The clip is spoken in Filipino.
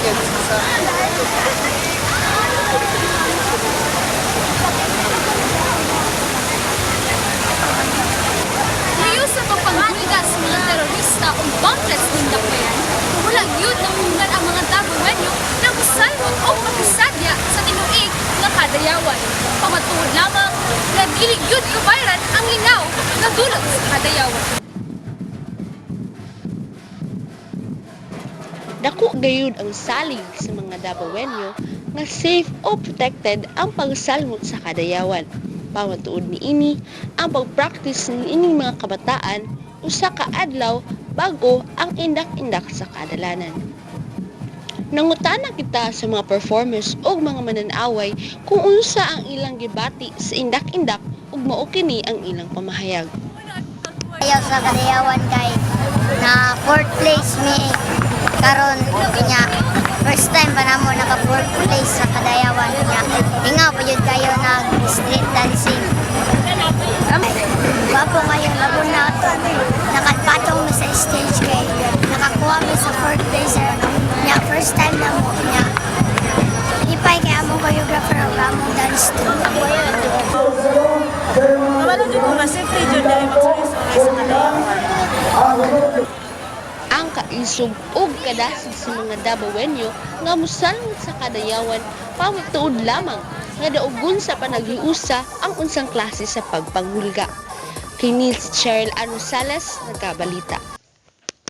Ngayon sa pagpangangga sa mga terorista o bunkers ng dakbayan, wala yun na mungan ang mga Daguwenyo na musalmot o pakisadya sa tinuig nga kadayawan. Pamatuod lamang na dili yun kabayran ang lingaw na dulot sa kadayawan. Dako gayud ang salig sa mga Dabawenyo nga safe o protected ang pagsalmot sa kadayawan. Pamatuod ni ini ang pagpractice ni ining mga kabataan usa ka adlaw bago ang indak-indak sa kadalanan. Nangutana kita sa mga performers o mga mananaway kung unsa ang ilang gibati sa indak-indak ug mao kini ang ilang pamahayag. Ayaw sa kadayawan kay na 4th place mi karon niya first time pa namo naka 4th place sa kadayawan niya ingaw pa jud kayo nag street dancing bapo ngayon labo na nakatpatong mi sa stage kay nakakuha mi sa 4th place niya first time namo niya ipay kay among choreographer ug among dance team. Wala jud ko safety jud dahil magsulis-ulis sa kadayawan. Ang kaisog ug kadasig sa mga Dabawenyo nga musalmot sa kadayawan pamatuod lamang nga daugon sa panaghiusa ang unsang klase sa pagpanghulga. Kini si Cheryl Anusales, nagkabalita.